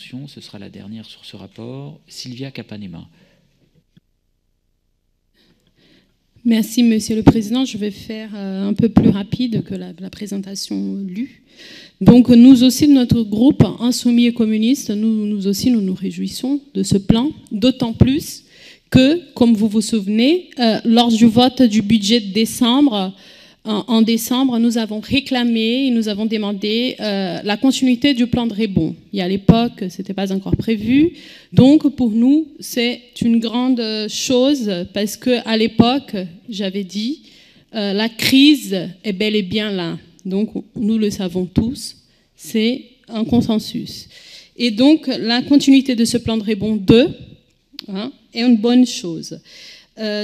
intervention, ce sera la dernière sur ce rapport. Sylvia Capanema. Merci, Monsieur le Président. Je vais faire un peu plus rapide que la présentation lue. Donc, nous aussi, de notre groupe Insoumis et communistes, nous nous réjouissons de ce plan, d'autant plus que, comme vous vous souvenez, lors du vote du budget de décembre, en décembre, nous avons réclamé et nous avons demandé la continuité du plan de rebond. Et à l'époque, ce n'était pas encore prévu. Donc, pour nous, c'est une grande chose parce qu'à l'époque, j'avais dit, la crise est bel et bien là. Donc, nous le savons tous, c'est un consensus. Et donc, la continuité de ce plan de rebond 2 est une bonne chose.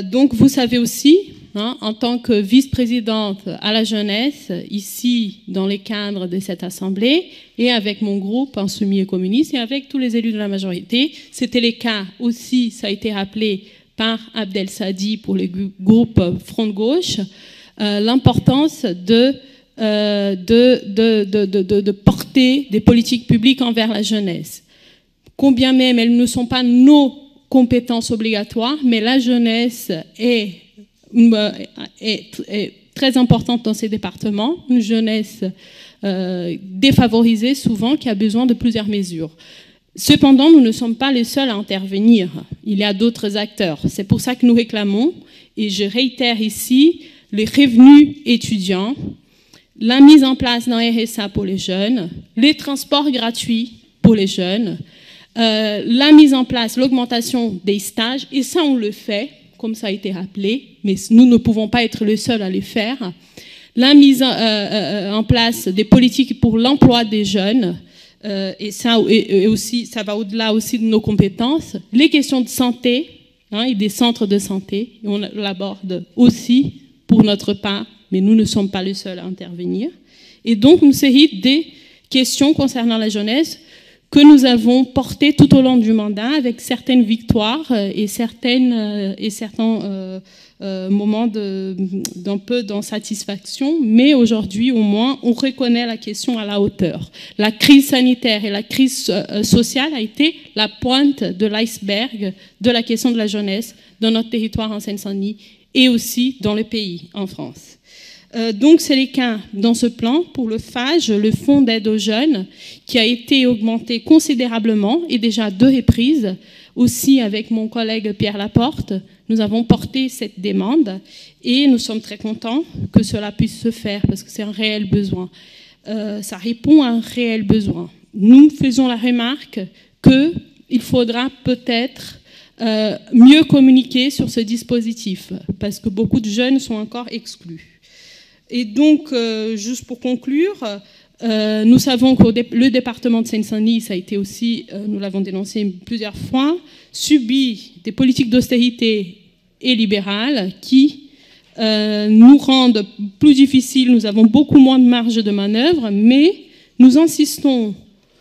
Donc, vous savez aussi, en tant que vice-présidente à la jeunesse, ici, dans les cadres de cette assemblée, et avec mon groupe Insoumis et communistes, et avec tous les élus de la majorité, c'était le cas aussi, ça a été rappelé par Abdel Sadi pour le groupe Front de Gauche, l'importance de porter des politiques publiques envers la jeunesse. Combien même elles ne sont pas nos compétences obligatoires, mais la jeunesse est très importante dans ces départements, une jeunesse défavorisée souvent qui a besoin de plusieurs mesures. Cependant, nous ne sommes pas les seuls à intervenir. Il y a d'autres acteurs. C'est pour ça que nous réclamons, et je réitère ici, les revenus étudiants, la mise en place d'un RSA pour les jeunes, les transports gratuits pour les jeunes, la mise en place, l'augmentation des stages, et ça on le fait, comme ça a été rappelé, mais nous ne pouvons pas être les seuls à les faire. La mise en place des politiques pour l'emploi des jeunes, et ça aussi, ça va au-delà aussi de nos compétences. Les questions de santé et des centres de santé, on l'aborde aussi pour notre part, mais nous ne sommes pas les seuls à intervenir. Et donc, une série de questions concernant la jeunesse que nous avons portées tout au long du mandat avec certaines victoires et certains moments d'un peu d'insatisfaction, mais aujourd'hui, au moins, on reconnaît la question à la hauteur. La crise sanitaire et la crise sociale a été la pointe de l'iceberg de la question de la jeunesse dans notre territoire en Seine-Saint-Denis et aussi dans le pays, en France. Donc, c'est le cas dans ce plan pour le FAGE, le Fonds d'aide aux jeunes, qui a été augmenté considérablement et déjà à 2 reprises. Aussi, avec mon collègue Pierre Laporte, nous avons porté cette demande et nous sommes très contents que cela puisse se faire parce que c'est un réel besoin. Ça répond à un réel besoin. Nous faisons la remarque qu'il faudra peut-être mieux communiquer sur ce dispositif parce que beaucoup de jeunes sont encore exclus. Et donc, juste pour conclure, nous savons que le département de Seine-Saint-Denis, ça a été aussi, nous l'avons dénoncé plusieurs fois, subit des politiques d'austérité et libérales qui nous rendent plus difficiles. Nous avons beaucoup moins de marge de manœuvre, mais nous insistons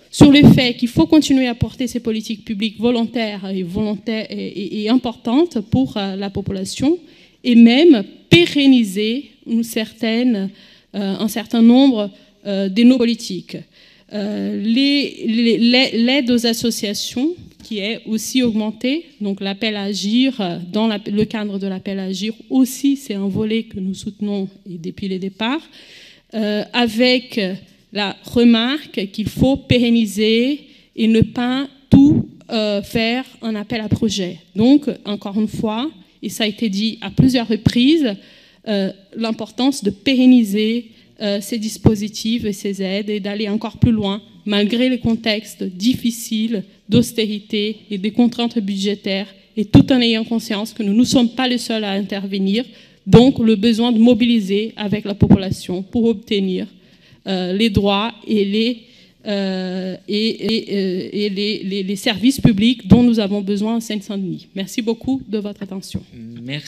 sur le fait qu'il faut continuer à porter ces politiques publiques volontaires et importantes pour la population et même pérenniser un certain nombre de nos politiques. L'aide aux associations qui est aussi augmentée, donc l'appel à agir, dans le cadre de l'appel à agir aussi, c'est un volet que nous soutenons depuis le départ, avec la remarque qu'il faut pérenniser et ne pas tout faire un appel à projet. Donc, encore une fois, et ça a été dit à plusieurs reprises, l'importance de pérenniser ces dispositifs et ces aides et d'aller encore plus loin, malgré les contextes difficiles d'austérité et des contraintes budgétaires, et tout en ayant conscience que nous ne sommes pas les seuls à intervenir, donc le besoin de mobiliser avec la population pour obtenir les droits et les services publics dont nous avons besoin en Seine-Saint-Denis. Merci beaucoup de votre attention. Merci.